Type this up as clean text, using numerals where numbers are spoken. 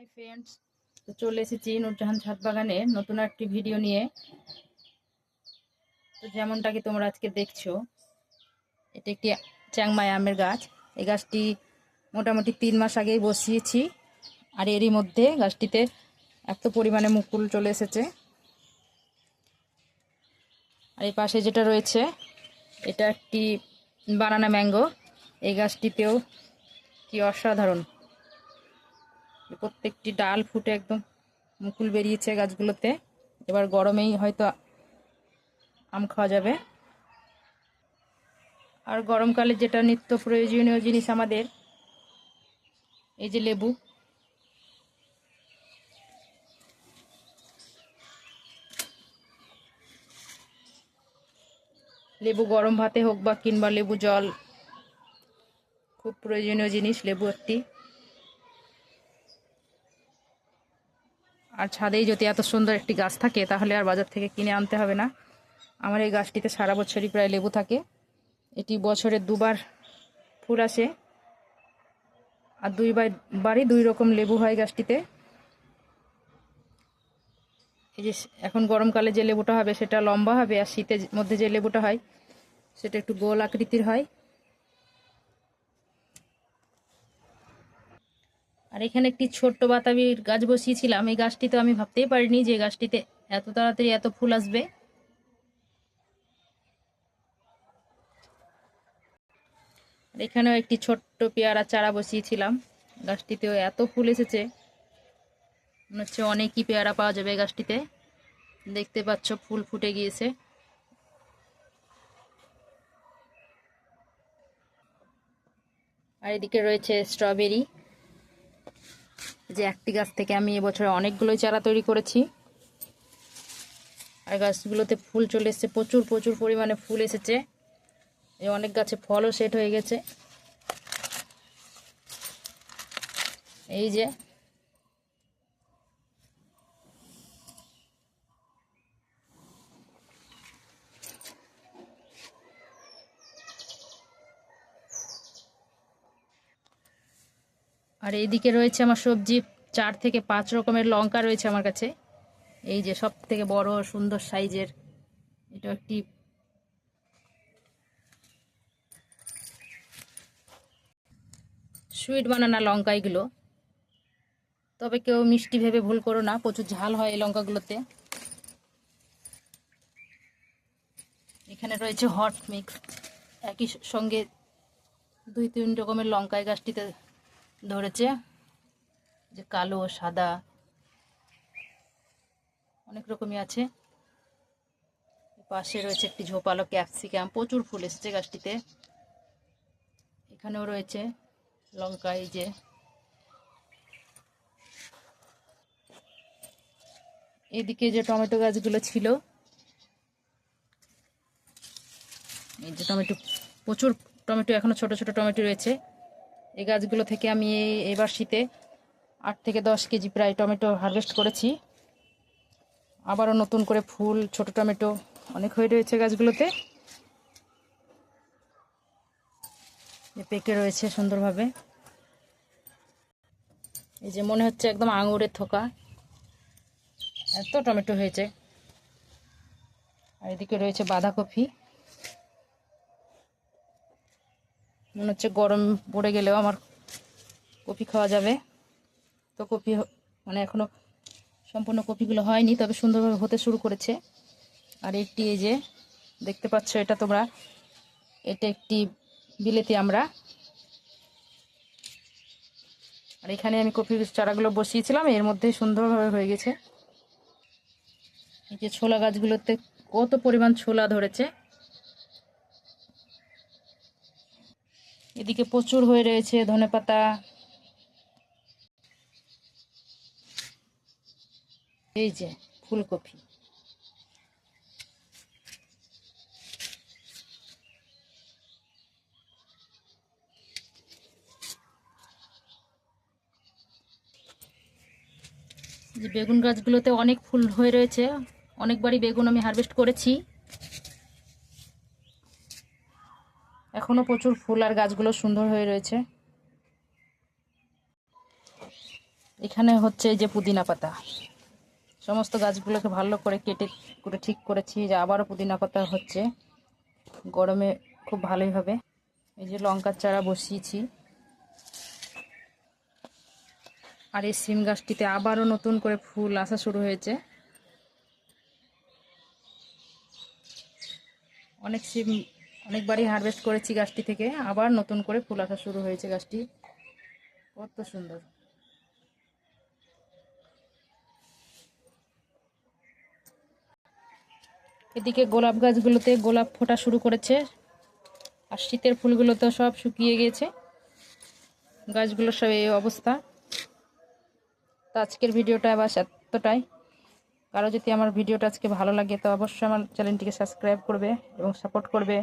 Hi friends, তো চলে এসেছি নূরজাহান ছাদ বাগানে নতুন একটি ভিডিও নিয়ে। তো যেমনটাকে তোমরা আজকে দেখছো, এটা একটি চ্যাংমাই আমের গাছ। এই গাছটি মোটামুটি 3 মাস আগেই বসিয়েছি, আর এরই মধ্যে গাছটিতে এত পরিমাণে মুকুল চলে এসেছে। আর এই পাশে যেটা রয়েছে, এটা একটি বানানা ম্যাঙ্গো। এই গাছটিতেও কি অসাধারণ, প্রত্যেকটি ডাল ফুটে একদম মুকুল বেরিয়েছে গাছগুলোতে। এবার গরমেই হয়তো আম খাওয়া যাবে। আর গরমকালে যেটা নিত্য প্রয়োজনীয় জিনিস আমাদের, এই যে লেবু। লেবু গরম ভাতে হোক বা কিংবা লেবু জল, খুব প্রয়োজনীয় জিনিস লেবু একটি। আর ছাদেই যদি এত সুন্দর একটি গাছ থাকে, তাহলে আর বাজার থেকে কিনে আনতে হবে না। আমার এই গাছটিতে সারা বছরই প্রায় লেবু থাকে। এটি বছরে 2বার ফুল আসে, আর 2বারই 2 রকম লেবু হয় গাছটিতে। এই যে এখন গরমকালে যে লেবুটা হবে সেটা লম্বা হবে, আর শীতের মধ্যে যে লেবুটা হয় সেটা একটু গোল আকৃতির হয়। আর এখানে একটি ছোট্ট বাতাবির গাছ বসিয়েছিলাম। এই গাছটি তো আমি ভাবতেই পারিনি যে গাছটিতে এত তাড়াতাড়ি এত ফুল আসবে। আর এখানেও একটি ছোট্ট পেয়ারা চারা বসিয়েছিলাম, গাছটিতেও এত ফুল এসেছে, মনে হচ্ছে অনেকই পেয়ারা পাওয়া যাবে গাছটিতে। দেখতে পাচ্ছ ফুল ফুটে গিয়েছে। আর এদিকে রয়েছে স্ট্রবেরি, যে একটি গাছ থেকে আমি এবছরে অনেকগুলোই চারা তৈরি করেছি। আর গাছগুলোতে ফুল চলে এসেছে, প্রচুর প্রচুর পরিমাণে ফুল এসেছে। এই অনেক গাছে ফলও সেট হয়ে গেছে। এই যে আর এইদিকে রয়েছে আমার সবজি, 4 থেকে 5 রকমের লঙ্কা রয়েছে আমার কাছে। এই যে সব থেকে বড় সুন্দর সাইজের, এটা একটি সুইট বানানা লঙ্কা এগুলো। তবে কেউ মিষ্টি ভেবে ভুল করো না, প্রচুর ঝাল হয় এই লঙ্কাগুলোতে। এখানে রয়েছে হট মিক্স, একই সঙ্গে 2-3 রকমের লঙ্কা এই গাছটিতে ধরেছে, যে কালো সাদা অনেক রকমই আছে। পাশে রয়েছে একটি ঝোপালো ক্যাপসিকাম, প্রচুর ফুল এসেছে গাছটিতে। এখানেও রয়েছে লঙ্কা। এই যে এদিকে যে টমেটো গাছগুলো ছিল, এই যে টমেটো, প্রচুর টমেটো, এখনো ছোট ছোট টমেটো রয়েছে। এই গাছগুলো থেকে আমি এবার শীতে 8 থেকে 10 কেজি প্রায় টমেটো হারভেস্ট করেছি। আবারও নতুন করে ফুল, ছোট টমেটো অনেক হয়ে রয়েছে গাছগুলোতে। পেকে রয়েছে সুন্দরভাবে। এই যে মনে হচ্ছে একদম আঙুরের থোকা, এত টমেটো হয়েছে। আর এদিকে রয়েছে বাঁধাকপি, মনে হচ্ছে গরম পড়ে গেলেও আমার কপি খাওয়া যাবে। তো কপি মানে এখনো সম্পূর্ণ কপিগুলো হয়নি, তবে সুন্দরভাবে হতে শুরু করেছে। আর একটি এই যে দেখতে পাচ্ছ, এটা তোমরা, এটা একটি বিলেতি আমরা। আর এখানে আমি কপির চারাগুলো বসিয়েছিলাম, এর মধ্যে সুন্দরভাবে হয়ে গেছে। এই যে ছোলা গাছগুলোতে কত পরিমাণ ছোলা ধরেছে। এদিকে প্রচুর হয়ে রয়েছে ধনেপাতা। এই যে ফুলকপি, যে বেগুন গাছগুলোতে অনেক ফুল হয়ে রয়েছে। অনেকবারই বেগুন আমি হারভেস্ট করেছি, এখনো প্রচুর ফুল আর গাছগুলো সুন্দর হয়ে রয়েছে। এখানে হচ্ছে এই যে পুদিনা পাতা, সমস্ত গাছগুলোকে ভালো করে কেটে করে ঠিক করেছি, যে আবারও পুদিনা পাতা হচ্ছে, গরমে খুব ভালোই হবে। এই যে লঙ্কার চারা বসিয়েছি, আর এই সিম গাছটিতে আবারও নতুন করে ফুল আসা শুরু হয়েছে। অনেকবারই হারভেস্ট করেছি গাছটি থেকে, আবার নতুন করে ফুল আসা শুরু হয়েছে। গাছটি কত সুন্দর। এদিকে গোলাপ গাছগুলোতে গোলাপ ফোটা শুরু করেছে, আর শীতের ফুলগুলো তো সব শুকিয়ে গিয়েছে, গাছগুলোর সব এই অবস্থা। তো আজকের ভিডিওটা বাস এতটাই। কারো যদি আমার ভিডিওটা আজকে ভালো লাগে তো অবশ্যই আমার চ্যানেলটিকে সাবস্ক্রাইব করবে এবং সাপোর্ট করবে।